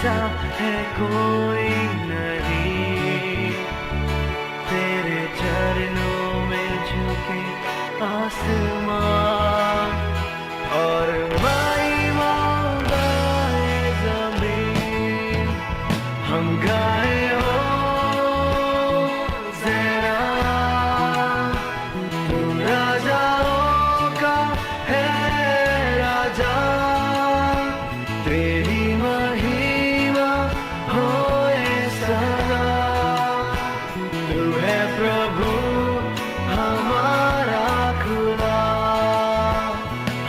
जैसा है कोई नहीं, तेरे चरणों में झुके आसमान और महिमा गाए ज़मीन। हम गाए हो ज़रा, तू राजाओं का है राजा, तेरी महिमा होए सदा। तू है प्रभु हमारा खुदा,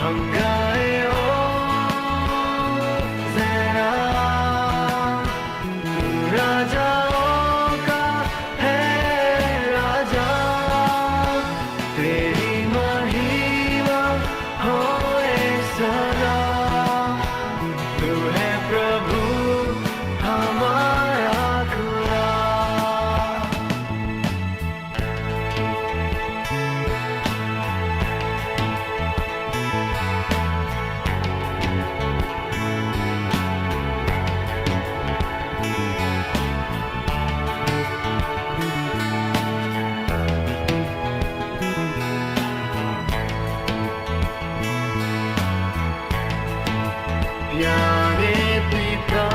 हम गाए हो ज़रा, तू राजाओं का है राजा, तेरी महिमा होए सदा। तू है प्रभु हमारा खुदा। प्यारे पिता,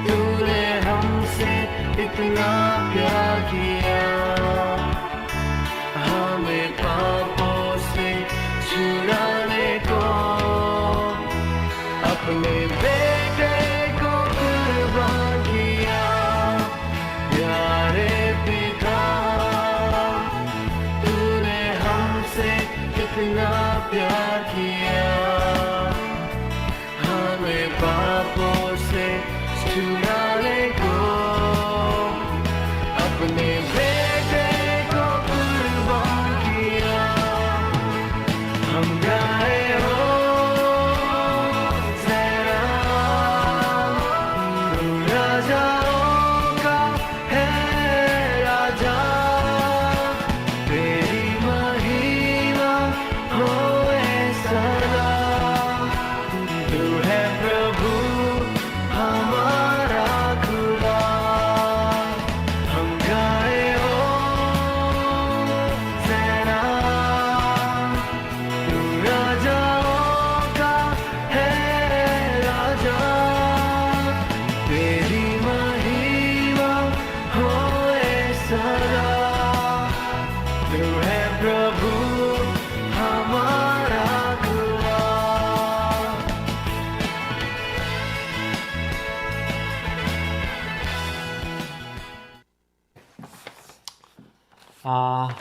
तूने हमसे इतना प्यार किया, हमें पापों से छुड़ाने को अपने बेटे को कुर्बान किया। प्यारे पिता, तूने हमसे इतना प्यार किया, हमें पापों से छुड़ाने को अपने बेटे को कुर्बान किया। हम गाए हो ज़रा, तू राजाओं का है राजा, तेरी महिमा होए सदा। तू है प्रभु हमारा खुदा, हम गाए हो ज़रा, तू राजाओं का है राजा, तेरी महिमा होए सदा। तू है प्रभु हमारा खुदा।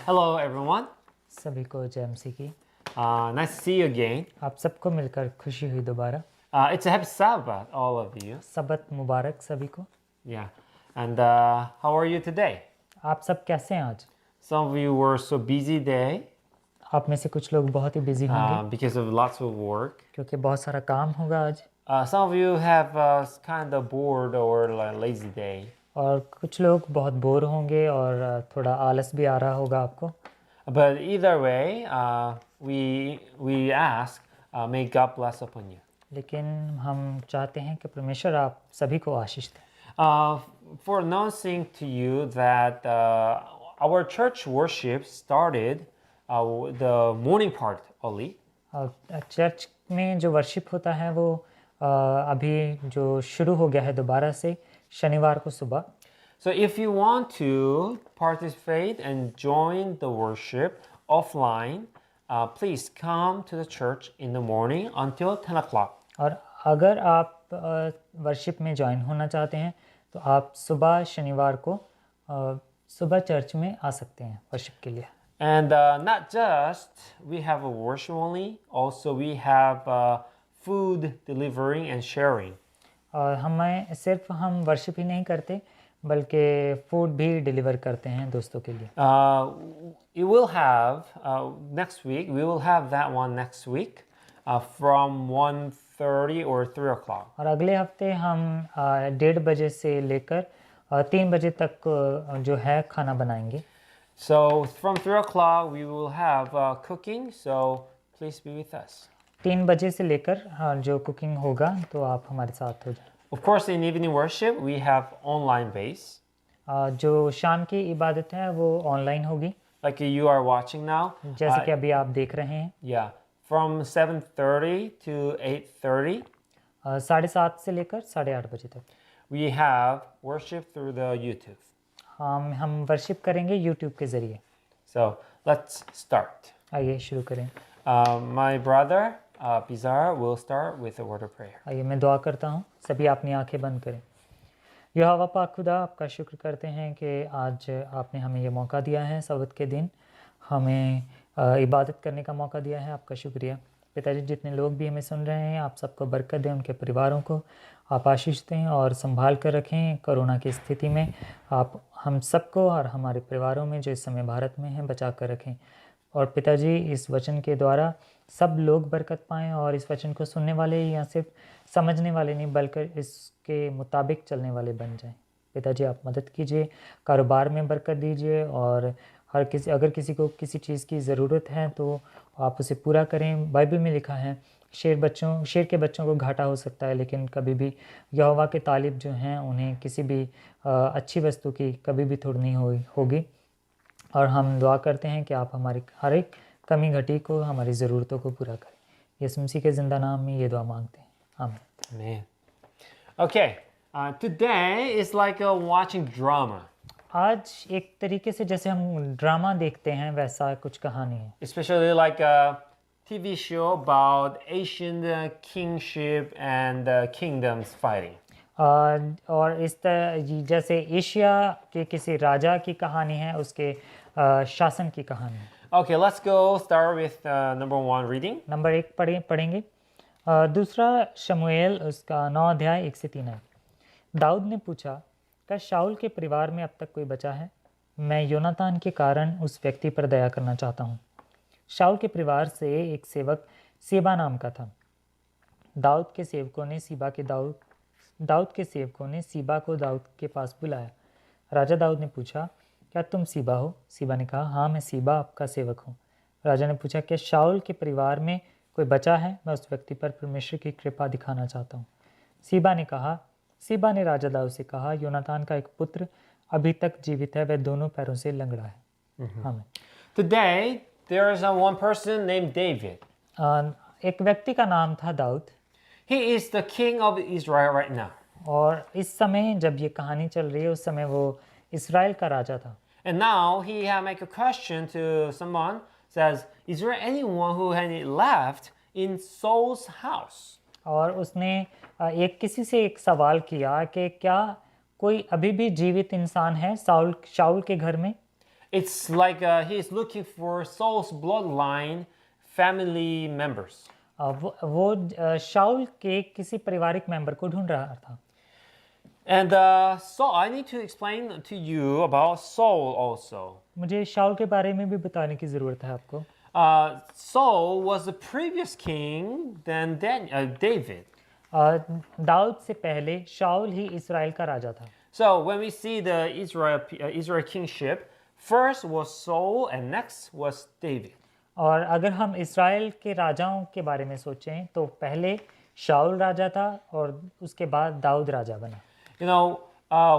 Hello everyone. सभी को जय मसीह की। Nice to see you again. आप सबको मिलकर खुशी हुई दोबारा। It's a happy Sabbath, all of you. सबत मुबारक सभी को। Yeah. And how are you today? आप सब कैसे हैं आज? Some of you were so busy day आप में से कुछ लोग बहुत ही बिजी होंगे because of lots of work. क्योंकि बहुत सारा काम होगा आज। Some of you have kind of bored or like lazy day. और कुछ लोग बहुत बोर होंगे और थोड़ा आलस भी आ रहा होगा आपको। But either way, we ask, may God bless upon you. लेकिन हम चाहते हैं कि परमेश्वर आप सभी को आशीष दें। For announcing to you that our church worship started the morning part only. Church में जो वर्शिप होता है वो अभी जो शुरू हो गया है दोबारा से शनिवार को सुबह। So if you want to participate and join the worship offline, please come to the church in the morning until 10 o'clock. और अगर आप वर्शिप में ज्वाइन होना चाहते हैं तो आप सुबह शनिवार को सुबह चर्च में आ सकते हैं वर्शिप के लिए। And not just we have a worship only, also we have food delivering and sharing. और हमें सिर्फ हम वर्शिप ही नहीं करते बल्कि फूड भी डिलीवर करते हैं दोस्तों के लिए। You will have next week. We will have that one next week from 1:30 or 3 o'clock. और अगले हफ्ते हम 1:30 बजे से लेकर 3 बजे तक जो है खाना बनाएंगे। So from 3 o'clock we will have cooking. So please be with us. 3 बजे से लेकर जो कुकिंग होगा तो आप हमारे साथ हो जाए। Of course, in evening worship, we have online base, जो शाम की इबादत है वो ऑनलाइन होगी, like you are watching now. जैसे कि अभी आप देख रहे हैं। Yeah, from 7:30 to 8:30, 7:30 से लेकर 8:30 बजे तक we have worship through the YouTube. हम वर्शिप करेंगे यूट्यूब के ज़रिए। So let's start. आइए शुरू करें। My brother Pizarra will start with a word of prayer. आइए मैं दुआ करता हूँ, सभी अपनी आंखें बंद करें। यहोवा पाक खुदा, आपका शुक्र करते हैं कि आज आपने हमें ये मौका दिया है, सबत के दिन हमें इबादत करने का मौका दिया है। आपका शुक्रिया पिताजी। जितने लोग भी हमें सुन रहे हैं, आप सबको बरकत दें, उनके परिवारों को आप आशीष दें और संभाल कर रखें। कोरोना की स्थिति में आप हम सबको और हमारे परिवारों में जो इस समय भारत में हैं बचा कर रखें। और पिताजी, इस वचन के द्वारा सब लोग बरकत पाएँ और इस वचन को सुनने वाले या सिर्फ समझने वाले नहीं बल्कि इसके मुताबिक चलने वाले बन जाएं। पिताजी, आप मदद कीजिए, कारोबार में बरकत दीजिए और अगर किसी को किसी चीज़ की ज़रूरत है तो आप उसे पूरा करें। बाइबल में लिखा है शेर के बच्चों को घाटा हो सकता है, लेकिन कभी भी यहोवा के तालिब जो हैं उन्हें किसी भी अच्छी वस्तु की कभी भी थोड़ी नहीं होगी। और हम दुआ करते हैं कि आप हमारी हर एक कमी घटी को, हमारी ज़रूरतों को पूरा करें। यीशु मसीह के ज़िंदा नाम में ये दुआ मांगते हैं, आमीन। Amen. Okay, today is like watching drama, आज एक तरीके से जैसे हम ड्रामा देखते हैं वैसा कुछ कहानी है। especially like a TV show about Asian kingship and kingdoms fighting. और जैसे एशिया के किसी राजा की कहानी है, उसके शासन की कहानी है। Okay, let's go start with number 1 reading. Number 1 पढ़ेंगे। दूसरा शमूएल उसका 9 अध्याय 1 से 3 है। दाऊद ने पूछा, क्या शाऊल के परिवार में अब तक कोई बचा है? मैं योनातान के कारण उस व्यक्ति पर दया करना चाहता हूँ। शाऊल के परिवार से एक सेवक सीबा नाम का था। दाऊद के सेवकों ने सीबा को दाऊद के पास बुलाया। राजा दाऊद ने पूछा, क्या तुम सीबा हो? सीबा ने कहा, हाँ मैं सीबा आपका सेवक हूँ। राजा ने पूछा, क्या शाऊल के परिवार में कोई बचा है? मैं उस व्यक्ति पर परमेश्वर की कृपा दिखाना चाहता हूँ। सीबा ने राजा दाऊद से कहा, योनातान का एक पुत्र अभी तक जीवित है, वह दोनों पैरों से लंगड़ा है। आमीन। Today there is one person named David. एक व्यक्ति का नाम था Dawood. He is the king of Israel right now. और इस समय जब ये कहानी चल रही है उस समय वो इस्राएल का राजा था। And now he make a question to someone, says, is there anyone who had left in Saul's house? और उसने किसी से एक सवाल किया कि क्या कोई अभी भी जीवित इंसान है शाऊल के घर में? It's like he is looking for Saul's bloodline family members. वो शाऊल के किसी पारिवारिक मेंबर को ढूंढ रहा था। And so I need to explain to you about Saul also. मुझे शाऊल के बारे में भी बताने की ज़रूरत है आपको। Saul was the previous king than David. Dawood से पहले शाऊल ही इस्राएल का राजा था। So when we see the Israel kingship, first was Saul and next was David. और अगर हम इस्राएल के राजाओं के बारे में सोचें तो पहले शाऊल राजा था और उसके बाद दाऊद राजा बना। You know,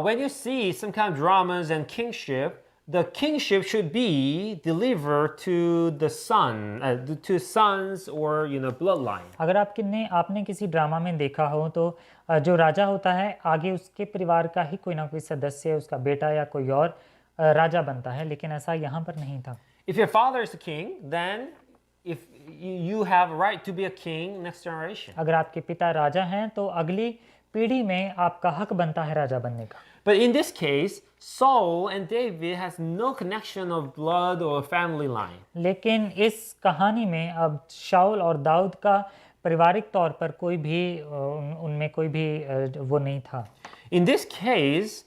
when you see some kind of dramas and kingship, the kingship should be delivered to the son, to sons or bloodline. अगर आपने किसी ड्रामा में देखा हो तो जो राजा होता है आगे उसके परिवार का ही कोई ना कोई सदस्य, उसका बेटा या कोई और राजा बनता है, लेकिन ऐसा यहाँ पर नहीं था। If your father is the king, then if you have right to be a king next generation. अगर आपके पिता राजा हैं तो अगली पीढ़ी में आपका हक बनता है राजा बनने का। But in this case, Saul and David has no connection of blood or family line. लेकिन इस कहानी में अब शाऊल और दाऊद का पारिवारिक तौर पर कोई भी उनमें कोई भी वो नहीं था। In this case,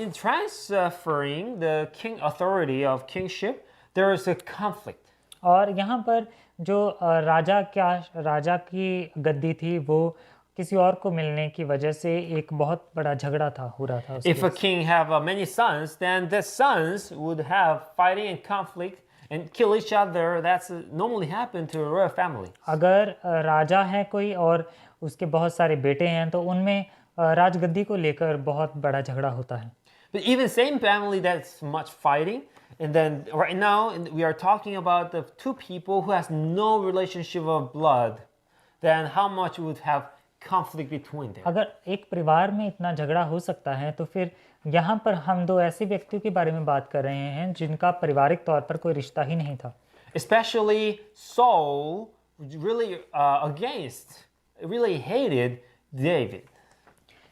in transferring the king authority of kingship, there is a conflict. और यहाँ पर जो राजा की गद्दी थी वो किसी और को मिलने की वजह से एक बहुत बड़ा झगड़ा हो रहा था। If a king have many sons, then the sons would have fighting and conflict and kill each other. That's normally happen to a royal family. अगर राजा है कोई और उसके बहुत सारे बेटे हैं तो उनमें राजगद्दी को लेकर बहुत बड़ा झगड़ा होता है। But even same family, that's much fighting. And then right now we are talking about the two people who has no relationship of blood. Then how much would have conflict between them? अगर एक परिवार में इतना झगड़ा हो सकता है तो फिर यहाँ पर हम दो ऐसे व्यक्तियों के बारे में बात कर रहे हैं जिनका पारिवारिक तौर पर कोई रिश्ता ही नहीं था। Especially Saul really really hated David.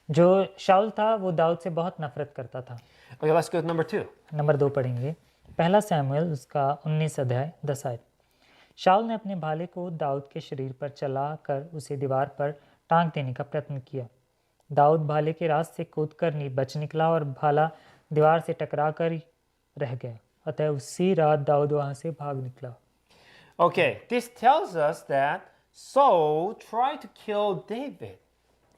जो शाऊल था वो दाऊद से बहुत नफरत करता था। Okay, let's go to number 2. Number 2 पढ़ेंगे। पहला शमूएल उसका 19 अध्याय 10 आयत। शाऊल ने अपने भाले को दाऊद के शरीर पर चला कर उसे दीवार पर टांग देने का प्रयत्न किया। दाऊद भाले के रास्ते से कूदकर बच निकला और भाला दीवार से टकरा कर रह गया। अतः उसी रात दाऊद वहां से भाग निकला। Okay, this tells us that Saul tried to kill David.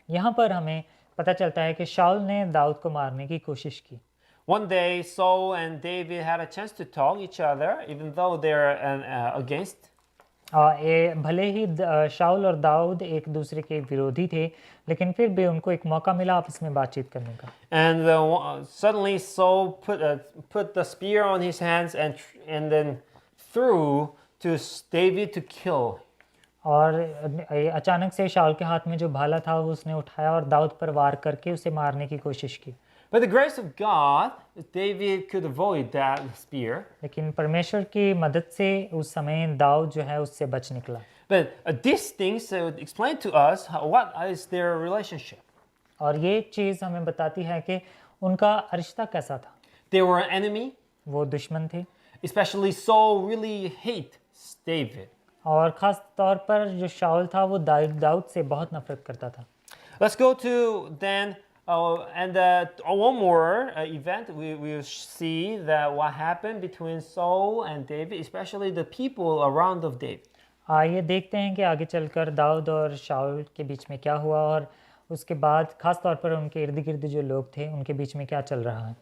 यहाँ पर हमें पता चलता है कि शाऊल ने दाऊद को मारने की कोशिश की। One day, Saul and David had a chance to talk each other, even though they're against. भले ही शाऊल और दाऊद एक दूसरे के विरोधी थे, लेकिन फिर भी उनको एक मौका मिला आपस में बातचीत करने का। And suddenly Saul put the spear on his hands and then threw to David to kill. और अचानक से शाऊल के हाथ में जो भाला था वो उसने उठाया और दाऊद पर वार करके उसे मारने की कोशिश की। By the grace of God, David could avoid that spear. लेकिन परमेश्वर की मदद से उस समय दाऊद जो है उससे बच निकला। But these things explain to us what is their relationship. और ये एक चीज़ हमें बताती है कि उनका रिश्ता कैसा था। They were an enemy. वो दुश्मन थे। Especially Saul really hates David. और ख़ास तौर पर जो शाऊल था वो दाऊद से बहुत नफरत करता था। Let's go to then one more event. We see that what happened between Saul and David, especially the people around of David. आइए देखते हैं कि आगे चलकर दाऊद और शाऊल के बीच में क्या हुआ और उसके बाद खास तौर पर उनके इर्द गिर्द जो लोग थे उनके बीच में क्या चल रहा है।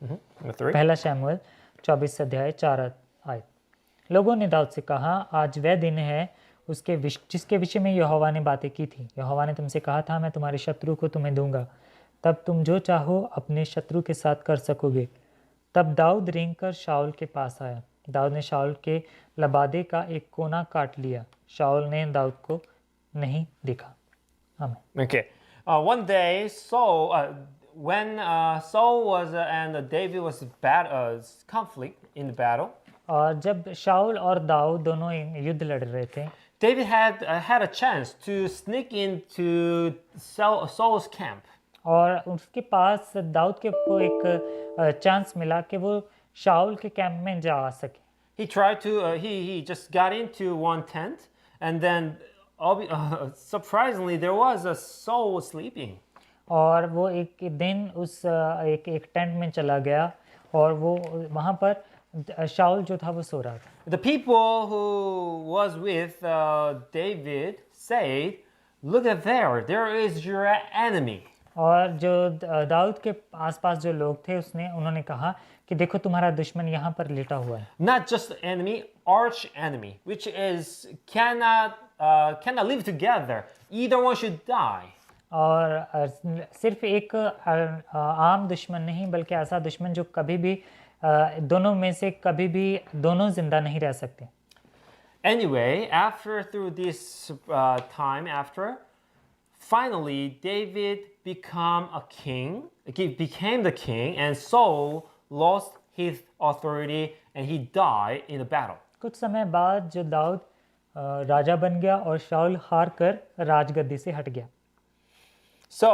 पहला शमूएल 24 अध्याय 4 आयत। लोगों ने दाऊद से कहा, आज वह दिन है जिसके विषय में यहोवा ने बातें की थी। यहोवा ने तुमसे कहा था, मैं तुम्हारे शत्रु को तुम्हें दूंगा, तब तुम जो चाहो अपने शत्रु के साथ कर सकोगे। तब दाऊद रेंगकर शाऊल के पास आया। दाऊद ने शाऊल के लबादे का एक कोना काट लिया। शाऊल ने दाऊद को नहीं देखा। आमीन। Okay. One day, when Saul was and David was conflict in the battle. और जब शाऊल और दाऊद दोनों युद्ध लड़ रहे थे, David had a chance to sneak into Saul's camp. और उसके पास दाऊद को एक चांस मिला कि वो शाऊल के कैंप में जा सके। He tried to he just got into one tent, and then surprisingly there was a Saul sleeping. और वो एक दिन उस एक टेंट में चला गया और वो वहाँ पर शाऊल जो था वो सो रहा था। The people who was with David said, "Look at there is your enemy." और जो दाऊद के आसपास जो लोग थे उन्होंने कहा कि देखो तुम्हारा दुश्मन यहाँ पर लेटा हुआ है। Not just enemy, arch enemy, which is cannot live together. Either one should die. और सिर्फ एक आम दुश्मन नहीं बल्कि ऐसा दुश्मन जो कभी भी दोनों में से कभी भी दोनों जिंदा नहीं रह सकते। Anyway, through this time after, finally David became the king, and Saul lost his authority and he died in the battle. कुछ समय बाद जो दाऊद राजा बन गया और शाऊल हार कर राजगद्दी से हट गया। So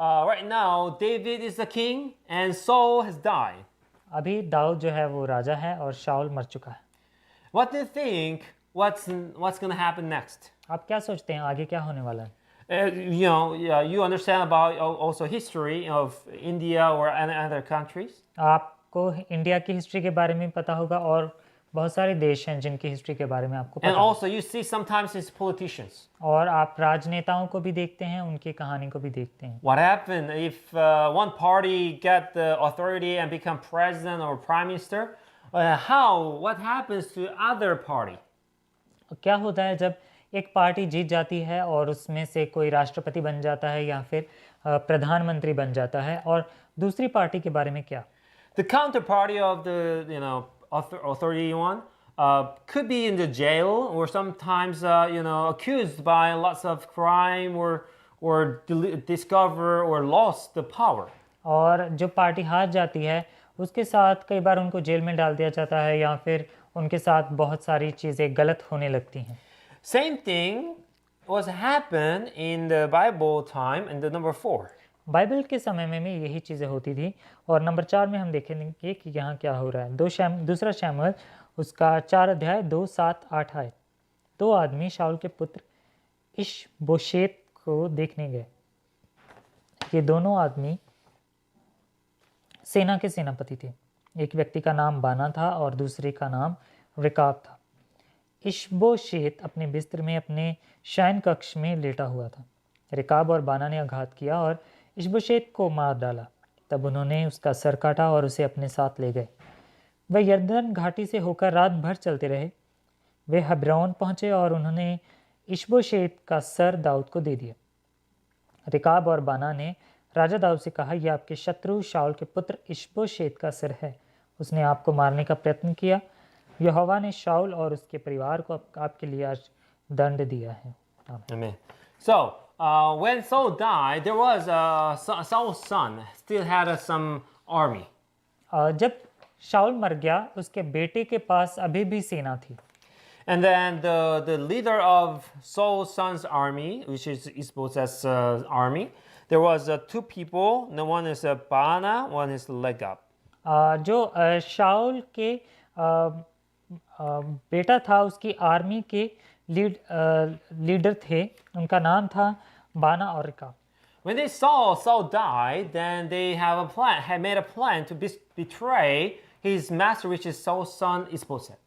right now David is the king and Saul has died. अभी दाऊद जो है वो राजा है और शाऊल मर चुका है। What do you think? What's going to happen next? आप क्या सोचते हैं आगे क्या होने वाला है? You understand about also history of India or other countries. आपको इंडिया की हिस्ट्री के बारे में पता होगा और बहुत सारे देश हैं जिनकी हिस्ट्री के बारे में आपको पता And also you see sometimes it's politicians. और आप राजनेताओं को भी देखते हैं, उनकी कहानी को भी देखते हैं। What happened if one party get the authority and become president or prime minister? what happens to other party? क्या होता है जब एक पार्टी जीत जाती है और उसमें से कोई राष्ट्रपति बन जाता है या फिर प्रधानमंत्री बन जाता है, और दूसरी पार्टी के बारे में क्या? The counterparty of the authority one could be in the jail or sometimes accused by lots of crime or discover or lost the power. और जो पार्टी हार जाती है उसके साथ कई बार उनको जेल में डाल दिया जाता है या फिर उनके साथ बहुत सारी चीज़ें गलत होने लगती हैं। Same thing was happened in the Bible time in the number 4. Bible के समय में भी यही चीज़ें होती थी, और नंबर 4 में हम देखेंगे कि यहाँ क्या हो रहा है। दूसरा शमूएल उसका 4 अध्याय 2, 7, 8 आयत। 2 आदमी शाऊल के पुत्र इशबोशेत को देखने गए। ये दोनों आदमी सेना के सेनापति थे। एक व्यक्ति का नाम बाना था और दूसरे का नाम रिकाब था। इशबोशेत अपने बिस्तर में अपने शयन कक्ष में लेटा हुआ था। रिकाब और बाना ने आघात किया और इशबोशेत को मार डाला। तब उन्होंने उसका सर काटा और उसे अपने साथ ले गए। वे यरदन घाटी से होकर रात भर चलते रहे। वे हब्रोन पहुंचे और उन्होंने इशबोशेत का सर दाऊद को दे दिया। रिकाब और बाना ने राजा दाऊद से कहा, यह आपके शत्रु शाऊल के पुत्र इशबोशेत का सिर है। उसने आपको मारने का प्रयत्न किया। यहोवा ने शाऊल और उसके परिवार को आपके लिए आज दंड दिया है। Amen. So, when Saul died, there was Saul's son still had some army. जब शाऊल मर गया, उसके बेटे के पास अभी भी सेना थी। And then the leader of Saul's son's army, which is Ishbosheth's army, there was 2 people. The one is Baana, one is Legab. जो शाऊल के बेटा था, उसकी आर्मी के लीडर थे, उनका नाम था बाना और रिकाब। When they saw Saul died, then they had made a plan to betray his master, which is Saul's son Ishbosheth.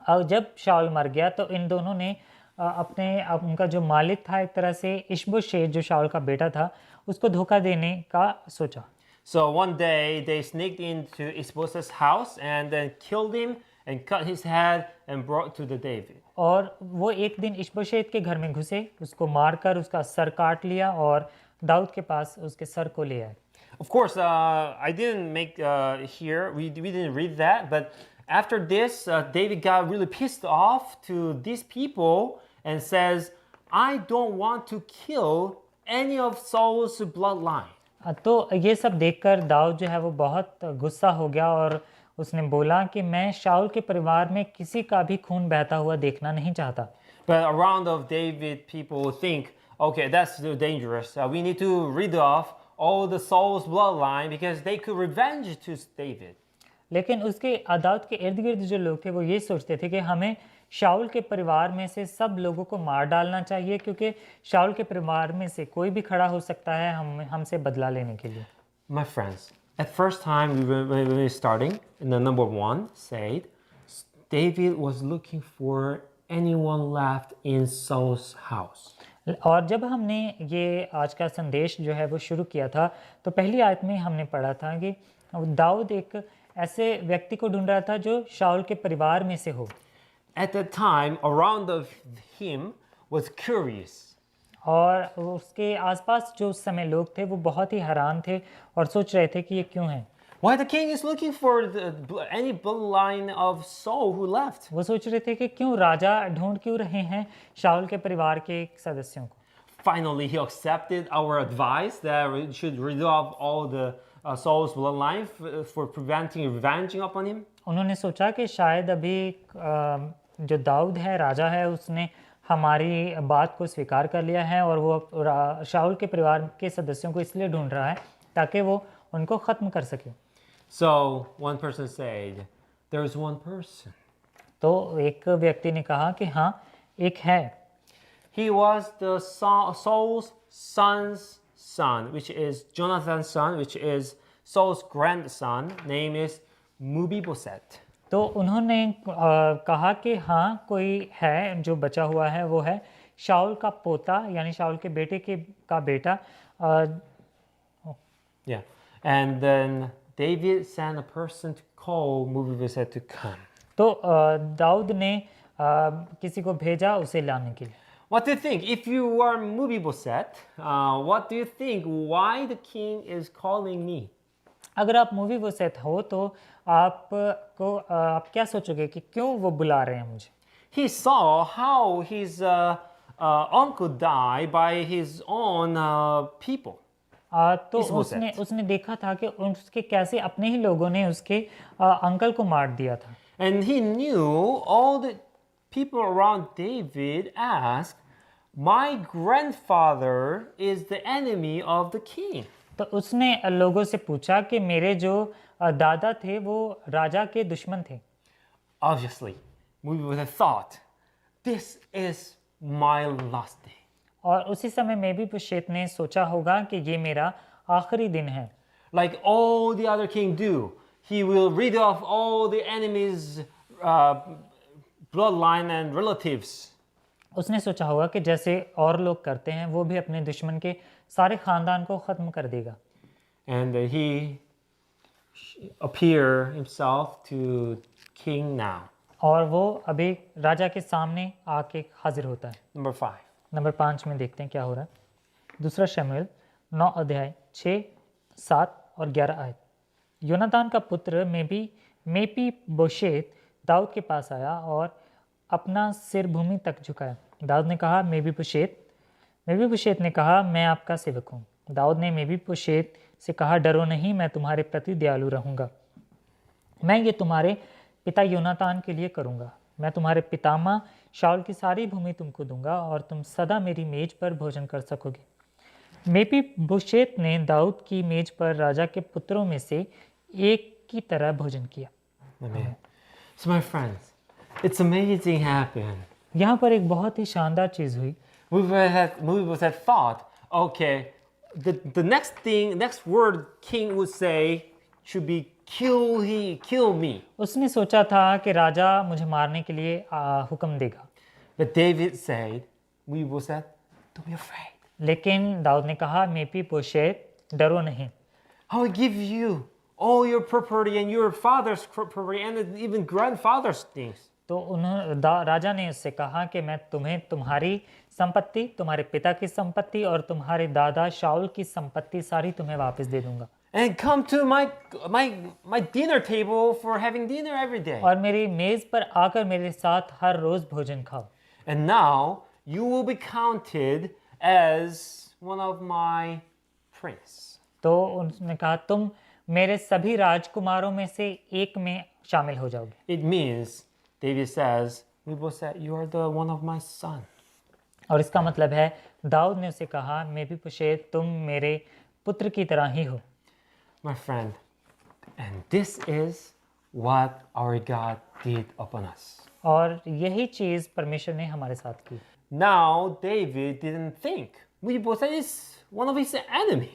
और जब शाऊल मर गया तो इन दोनों ने उनका जो मालिक था, एक तरह से इशबोशेत जो शाऊल का बेटा था, उसको धोखा देने का सोचा। So one day they sneaked into Ishbosheth's house and then killed him and cut his head and brought to the David. और वो एक दिन इशबोशेत के घर में घुसे, उसको मारकर उसका सर काट लिया और दाऊद के पास उसके सर को ले आए। Of course, I didn't make here. We didn't read that, but after this, David got really pissed off to these people and says, "I don't want to kill any of Saul's bloodline." तो ये सब देखकर दाऊद जो है वो बहुत गुस्सा हो गया और उसने बोला कि मैं शाऊल के परिवार में किसी का भी खून बहता हुआ देखना नहीं चाहता। But around of David, people think, okay, that's too dangerous. We need to rid off all the Saul's bloodline because they could revenge to David. लेकिन उसके दाऊद के इर्द गिर्द जो लोग थे वो ये सोचते थे कि हमें शाऊल के परिवार में से सब लोगों को मार डालना चाहिए, क्योंकि शाऊल के परिवार में से कोई भी खड़ा हो सकता है हमसे बदला लेने के लिए। My friends, at first time when we were starting, in the number 1 said, David was looking for anyone left in Saul's house. और जब हमने ये आज का संदेश जो है वो शुरू किया था, तो पहली आयत में हमने पढ़ा था कि दाऊद एक ऐसे व्यक्ति को ढूंढ रहा था जो शाऊल के परिवार में से हो। At that time, around of him was curious. और उसके आसपास जो उस समय लोग थे वो बहुत ही हैरान थे और सोच रहे थे कि ये क्यों है। Why the king is looking for any bloodline of Saul who left? वो सोच रहे थे कि क्यों राजा ढूंढ क्यों रहे हैं शाऊल के परिवार के सदस्यों को। Finally, he accepted our advice that we should rid off all the Saul's bloodline for preventing revenging upon him. उन्होंने सोचा कि शायद अभी जो दाऊद है, राजा है, उसने हमारी बात को स्वीकार कर लिया है और वो शाऊल के परिवार के सदस्यों को इसलिए ढूंढ रहा है ताकि वो उनको ख़त्म कर सके। So one person said, there is one person. तो एक व्यक्ति ने कहा कि हाँ, एक है। He was the Saul's son's son, which is Jonathan's son, which is Saul's grandson. Name is Mephibosheth. तो उन्होंने कहा कि हाँ, कोई है जो बचा हुआ है, वो है शाऊल का पोता, यानी शाऊल के बेटे का बेटा। Yeah, and then David sent a person to call Mephibosheth to come. तो दाऊद ने किसी को भेजा उसे लाने के लिए. What do you think? If you are Mephibosheth, what do you think? Why the king is calling me? अगर आप मेफीबोशेत हो तो आप क्या सोचोगे कि क्यों वो बुला रहे हैं मुझे. He saw how his uncle died by his own people. तो Mephibosheth. उसने देखा था कि उसके कैसे अपने ही लोगों ने उसके अंकल को मार दिया था. And he knew all the people around David asked, my grandfather is the enemy of the king. तो उसने लोगों से पूछा कि मेरे जो दादा थे वो राजा के दुश्मन थे. Obviously, we would have thought, this is my last day. और उसी समय मेफीबोशेत ने सोचा होगा कि ये मेरा आखिरी दिन है. Like all the other kings do, he will rid off all the enemies' bloodline and relatives. उसने सोचा होगा कि जैसे और लोग करते हैं वो भी अपने दुश्मन के सारे खानदान को ख़त्म कर देगा. And he appear himself to king now. और वो अभी राजा के सामने आके हाजिर होता है. Number 5. नंबर 5 में देखते हैं क्या हो रहा है. दूसरा शमूएल 9 अध्याय 6, 7 और 11 आयत. योनातान का पुत्र मेफीबोशेत दाऊद के पास आया और अपना सिर भूमि तक झुकाया. दाऊद ने कहा मेफीबोशेत ने कहा मैं आपका सेवक हूँ. दाऊद ने मेफीबोशेत से कहा डरो नहीं, मैं तुम्हारे प्रति दयालु रहूँगा. मैं ये तुम्हारे पिता योनातान के लिए करूँगा. मैं तुम्हारे पितामह शाऊल की सारी भूमि तुमको दूंगा और तुम सदा मेरी मेज पर भोजन कर सकोगे. मेफीबोशेत ने दाऊद की मेज पर राजा के पुत्रों में से एक की तरह भोजन किया. Amen. So my friends, it's amazing happened. यहाँ पर एक बहुत ही शानदार चीज़ हुई. We would have thought, okay, the next word king would say should be kill me. उसने सोचा था कि राजा मुझे मारने के लिए हुक्म देगा. But David said, we would say, don't be afraid. लेकिन दाऊद ने कहा मेफीबोशेत डरो नहीं. I will give you all your property and your father's property and even grandfather's things. तो राजा ने उससे कहा कि मैं तुम्हें तुम्हारी संपत्ति, तुम्हारे पिता की संपत्ति और तुम्हारे दादा शाऊल की संपत्ति सारी तुम्हें वापस दे दूंगा. And come to my dinner table for having dinner every day. और मेरी मेज पर आकर मेरे साथ हर रोज भोजन खाओ. And now you will be counted as one of my prince. तो उन्होंने कहा तुम मेरे सभी राजकुमारों में से एक में शामिल हो जाओगे. It means David says, Mephibosheth, you are the one of my son. और इसका मतलब है दाऊद ने उसे कहा मेफीबोशेत तुम मेरे पुत्र की तरह ही हो. My friend, and this is what our God did upon us. और यही चीज़ परमेश्वर ने हमारे साथ की. Now David didn't think Mephibosheth is one of his enemy.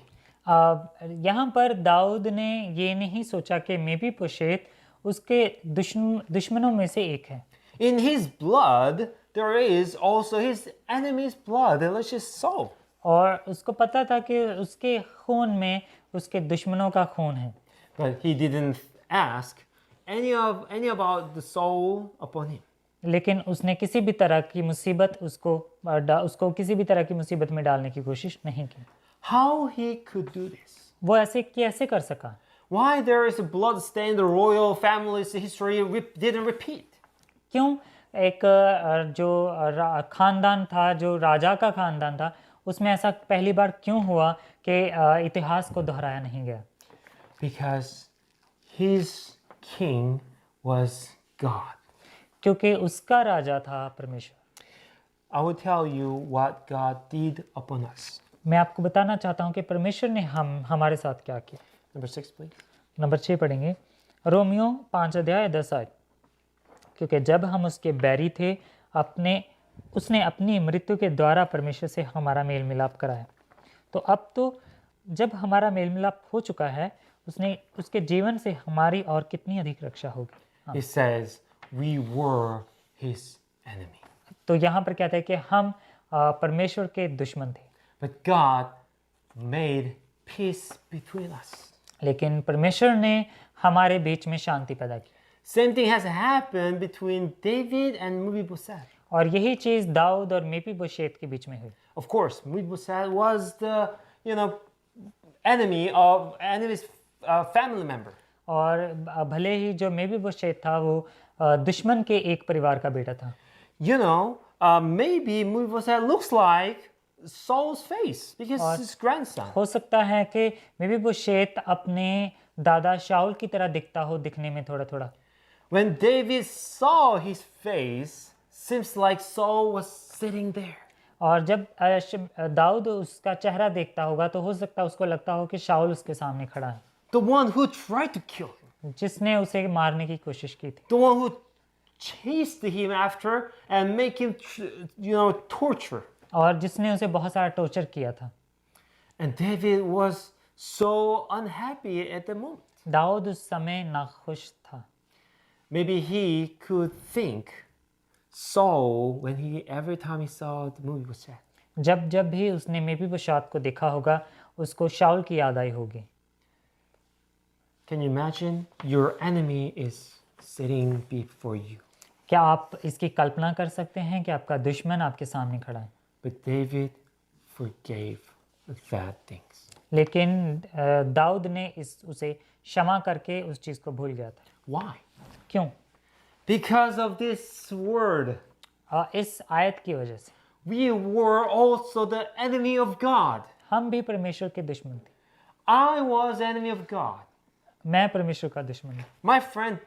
यहाँ पर दाऊद ने ये नहीं सोचा कि मेफीबोशेत उसके दुश्मनों में से एक है. In his blood there is also his enemy's blood, Elisha's soul. और उसको पता था कि उसके खून में उसके दुश्मनों का खून है. But he didn't ask any about the soul upon him. लेकिन उसने किसी भी तरह की मुसीबत उसको किसी भी तरह की मुसीबत में डालने की कोशिश नहीं की. How he could do this? वो ऐसे कैसे कर सका? Why there is a blood stain the royal family's history didn't repeat? क्यों एक जो खानदान था, जो राजा का खानदान था, उसमें ऐसा पहली बार क्यों हुआ कि इतिहास को दोहराया नहीं गया? Because his king was God. क्योंकि उसका राजा था परमेश्वर. I will tell you what God did upon us. मैं आपको बताना चाहता हूँ कि परमेश्वर ने हमारे साथ क्या किया. Number 6, please. नंबर 6 पढ़ेंगे. रोमियो 5 अध्याय 10 आयत. क्योंकि जब हम उसके बैरी थे उसने अपनी मृत्यु के द्वारा परमेश्वर से हमारा मेल मिलाप कराया. तो अब तो जब हमारा मेल मिलाप हो चुका है उसके जीवन से हमारी और कितनी अधिक रक्षा होगी. It says we were his enemy. तो यहाँ पर कहता है कि हम परमेश्वर के दुश्मन थे. But God made peace between us. लेकिन परमेश्वर ने हमारे बीच में शांति पैदा की। Same thing has happened between David and Mephibosheth. और यही चीज़ दाऊद और मेफीबोशेत के बीच में हुई। Of course, Mephibosheth was the, enemy's family member. और भले ही जो मेफीबोशेत था वो दुश्मन के एक परिवार का बेटा था। Maybe Mephibosheth looks like Saul's face because it's his grandson. हो सकता है कि मेफीबोशेत अपने दादा शाऊल की तरह दिखता हो, दिखने में थोड़ा थोड़ा। When David saw his face, seems like Saul was sitting there. और जब दाऊद उसका चेहरा देखता होगा तो हो सकता है उसको लगता हो कि शाऊल उसके सामने खड़ा है, The one who tried to kill him. जिसने उसे मारने की कोशिश की थी, The one who chased him after and make him, torture. और जिसने उसे बहुत सारा टॉर्चर किया था। And David was so unhappy at the moment. Dawood उस समय नाखुश था। Maybe he could think Saul when every time he saw the movie was set. जब जब भी उसने मेफीबोशेत को देखा होगा उसको शाऊल की याद आई होगी। Can you imagine your enemy is sitting before you? क्या आप इसकी कल्पना कर सकते हैं कि आपका दुश्मन आपके सामने खड़ा है? But David forgave bad things. लेकिन दाऊद ने उसे क्षमा करके उस चीज़ को भूल गया था। Why? क्यों? Because of this word. इस आयत की वजह से। We were also the enemy of God. हम भी परमेश्वर के दुश्मन थे। I was enemy of God. मैं परमेश्वर का दुश्मन हूँ। My friend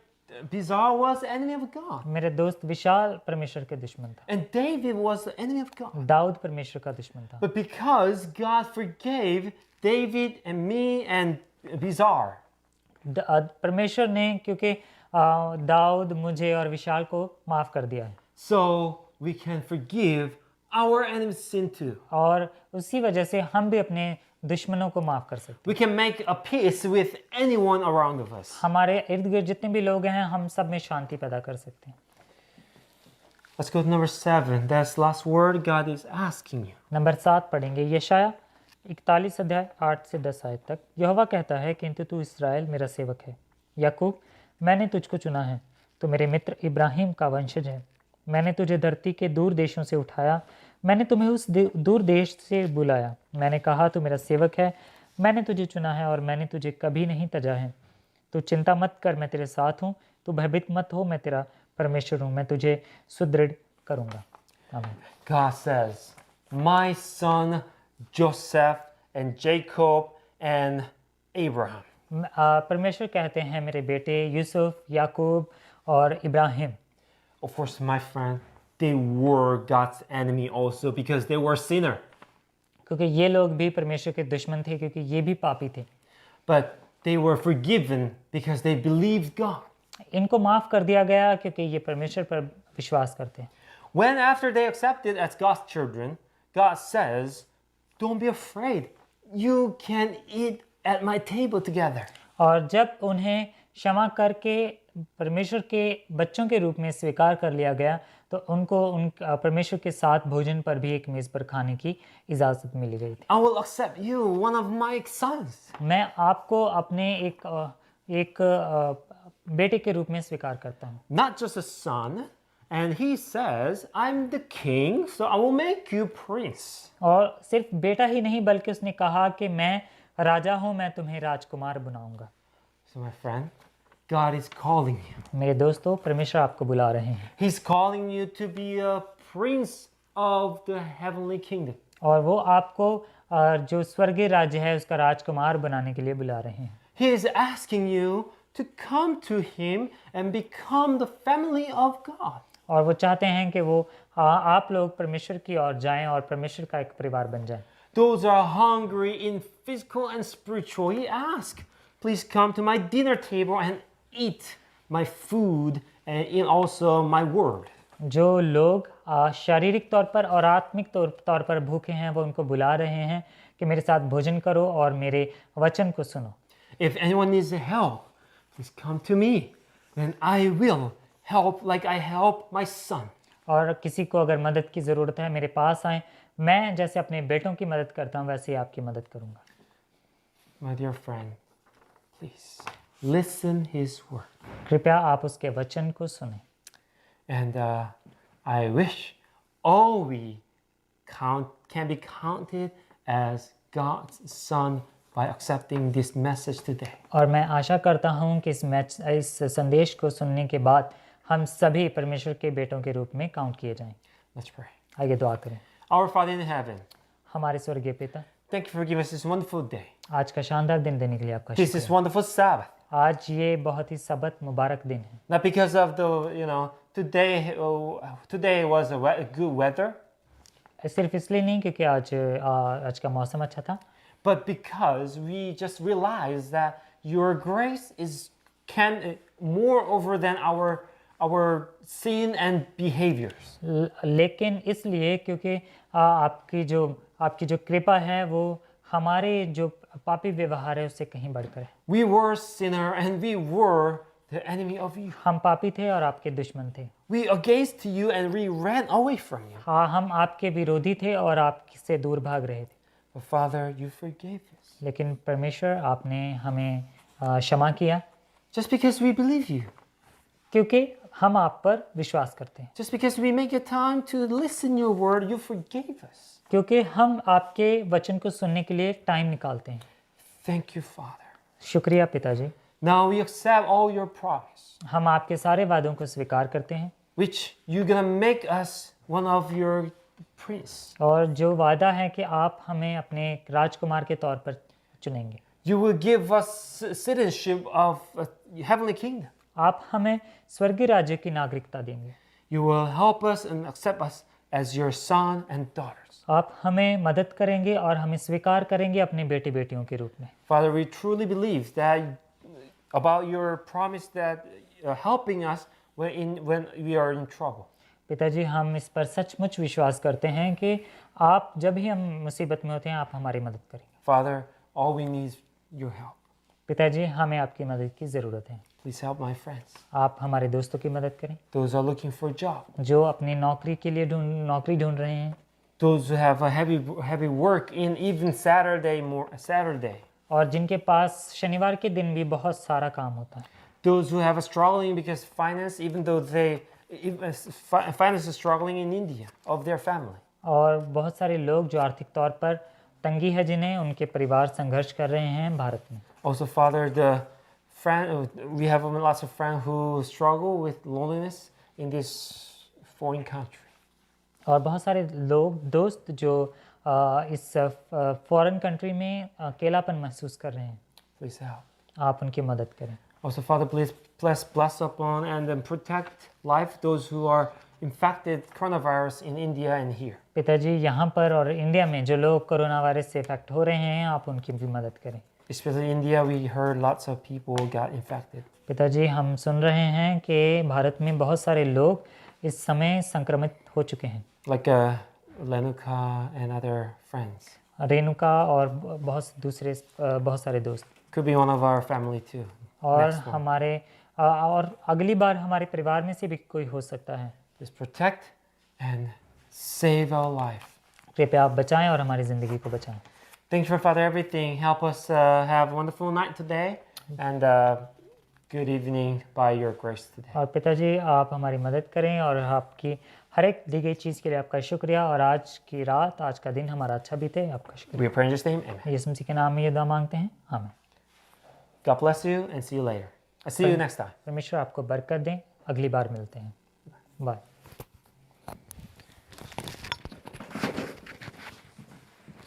Bizarre was the enemy of God. मेरे दोस्त विशाल परमेश्वर के दुश्मन था। And David was the enemy of God. Dawood परमेश्वर का दुश्मन था। But because God forgave David and me and Bizarre. परमेश्वर ने क्योंकि दाऊद मुझे और विशाल को माफ कर दिया है। So we can forgive our enemy's sin too. और उसी वजह से हम भी अपने दुश्मनों को माफ कर सकते We can make a peace with anyone around of us. हैं। हमारे इर्द गिर्द जितने भी लोग हैं हम सब में शांति पैदा कर सकते हैं। Let's go to number 7. That's the last word God is asking you. Number 7 पढ़ेंगे। यशाया 41 अध्याय 8 से 10 आयत तक। यहोवा कहता है किंतु तू इस्राएल मेरा सेवक है, याकूब मैंने तुझको चुना है, तू मेरे मित्र इब्राहिम का वंशज है। मैंने तुझे धरती के दूर देशों से उठाया, मैंने तुम्हें उस दूर देश से बुलाया। मैंने कहा तू मेरा सेवक है, मैंने तुझे चुना है और मैंने तुझे कभी नहीं तजा है। तू चिंता मत कर, मैं तेरे साथ हूँ, तू भयभीत मत हो, मैं तेरा परमेश्वर हूँ, मैं तुझे सुदृढ़ करूँगा। आमीन। God says, my son Joseph and Jacob and Abraham. परमेश्वर कहते हैं मेरे बेटे यूसुफ, याकूब और Ibrahim. Of course, my friend, they were God's enemy also because they were sinner. क्योंकि ये लोग भी परमेश्वर के दुश्मन थे क्योंकि ये भी पापी थे। But they were forgiven because they believed God. इनको माफ कर दिया गया क्योंकि ये परमेश्वर पर विश्वास करते हैं। When after they accepted as God's children, God says, don't be afraid. You can eat at my table together. और जब उन्हें क्षमा करके परमेश्वर के बच्चों के रूप में स्वीकार कर लिया गया तो उनको परमेश्वर के साथ भोजन पर भी एक मेज़ पर खाने की इजाज़त मिली गई थी। I will accept you, one of my sons. मैं आपको अपने एक बेटे के रूप में स्वीकार करता हूँ। Not just a son. And he says, I'm the king, so I will make you prince. और सिर्फ बेटा ही नहीं बल्कि उसने कहा कि मैं राजा हूँ, मैं तुम्हें राजकुमार बनाऊंगा। So my friend, God is calling you. मेरे दोस्तों, परमेश्वर आपको बुला रहे हैं। He's calling you to be a prince of the heavenly kingdom. और वो आपको जो स्वर्गीय राज्य है उसका राजकुमार बनाने के लिए बुला रहे हैं। He is asking you to come to him and become the family of God. और वो चाहते हैं कि वो आप लोग परमेश्वर की ओर जाएं और परमेश्वर का एक परिवार बन जाएं। Those are hungry in physical and spiritual. He asks, please come to my dinner table and eat my food and also my word. जो लोग शारीरिक तौर पर और आत्मिक तौर पर भूखे हैं वो उनको बुला रहे हैं कि मेरे साथ भोजन करो और मेरे वचन को सुनो। If anyone needs help, please come to me, then I will help like I help my son. और किसी को अगर मदद की ज़रूरत है मेरे पास आएं, मैं जैसे अपने बेटों की मदद करता हूं वैसे ही आपकी मदद करूंगा। My dear friend, please listen His word. कृपया आप उसके वचन को सुने। And I wish all we can be counted as God's son by accepting this message today. और मैं आशा करता हूँ कि इस संदेश को सुनने के बाद हम सभी परमेश्वर के बेटों के रूप में काउंट किए जाएं। Let's pray. आइए दुआ करें। Our Father in heaven, हमारे स्वर्गीय पिता, thank you for giving us this wonderful day. आज का शानदार दिन देने के लिए आपका This is शुक्रिया। wonderful Sabbath. आज ये बहुत ही सबत मुबारक दिन है। Not because of today was a good weather, सिर्फ इसलिए नहीं क्योंकि आज का मौसम अच्छा था, but because we just realized that your grace more over than our sin and behaviors. लेकिन इसलिए क्योंकि आपकी जो कृपा है वो हमारे जो पापी व्यवहार है उससे कहीं बढ़कर है। We were sinner and we were the enemy of you. हम पापी थे और आपके दुश्मन थे। We against you and we ran away from you. हाँ, हम आपके विरोधी थे और आपसे दूर भाग रहे थे। But Father, you forgave us. लेकिन परमेश्वर आपने हमें क्षमा किया, Just because we believe you. क्योंकि हम आप पर विश्वास करते हैं, Just because we make a time to listen your word, you forgave us. क्योंकि हम आपके वचन को सुनने के लिए टाइम निकालते हैं। Thank you, Father. शुक्रिया पिताजी। Now we accept all your promise, हम आपके सारे वादों को स्वीकार करते हैं which you're gonna make us one of your priests. और जो वादा है कि आप हमें अपने राजकुमार के तौर पर चुनेंगे। You will give us citizenship of a heavenly kingdom. आप हमें स्वर्गीय राज्य की नागरिकता देंगे। You will help us and accept us as your son and daughters. आप हमें मदद करेंगे और हमें स्वीकार करेंगे अपने बेटे बेटियों के रूप में। Father, we truly believe that about your promise that helping us when we are in trouble. पिताजी, हम इस पर सचमुच विश्वास करते हैं कि आप जब भी हम मुसीबत में होते हैं आप हमारी मदद करेंगे। Father, all we need is your help. पिताजी, हमें आपकी मदद की ज़रूरत है। Please help my friends. आप हमारे दोस्तों की मदद करें Those who are looking for a job. जो अपनी नौकरी के लिए नौकरी ढूंढ रहे हैं, Those who have a heavy work in even Saturday. और जिनके पास शनिवार के दिन भी बहुत सारा काम होता है। Those who have a struggling because finance, even though finance is struggling in India of their family. और बहुत सारे लोग जो आर्थिक तौर पर तंगी है, जिन्हें उनके परिवार संघर्ष कर रहे हैं भारत में। Also, Father, we have lots of friends who struggle with loneliness in this foreign country. और बहुत सारे दोस्त जो इस फॉरेन कंट्री में अकेलापन महसूस कर रहे हैं। Please help. आप उनकी मदद करें। Also, Father, please bless upon and then protect life those who are infected coronavirus in India and here. पिताजी, यहाँ पर और इंडिया में जो लोग कोरोना वायरस से इफेक्ट हो रहे हैं आप उनकी भी मदद करें। Especially in India, we heard lots of people got infected. पिताजी, हम सुन रहे हैं कि भारत में बहुत सारे लोग इस समय संक्रमित हो चुके हैं, Like Lenuka and other friends. Renuka और बहुत सारे दोस्त। Could be one of our family too. और Next one. हमारे और अगली बार हमारे परिवार में से भी कोई हो सकता है। Please protect and save our life. कृपया आप बचाएं और हमारी ज़िंदगी को बचाएं। Thanks for Father everything. Help us have a wonderful night today and good evening by your grace today. और पिताजी, आप हमारी मदद करें और आपकी हर एक दी गई चीज़ के लिए आपका शुक्रिया, और आज की रात, आज का दिन हमारा अच्छा बीते, आपका शुक्रिया। We pray in Jesus' name. Amen. यीशु मसीह के नाम में ये दुआ मांगते हैं, आमीन। God bless you and see you later. I'll see you next time. परमेश्वर आपको बरकत दें, अगली बार मिलते हैं, बाय।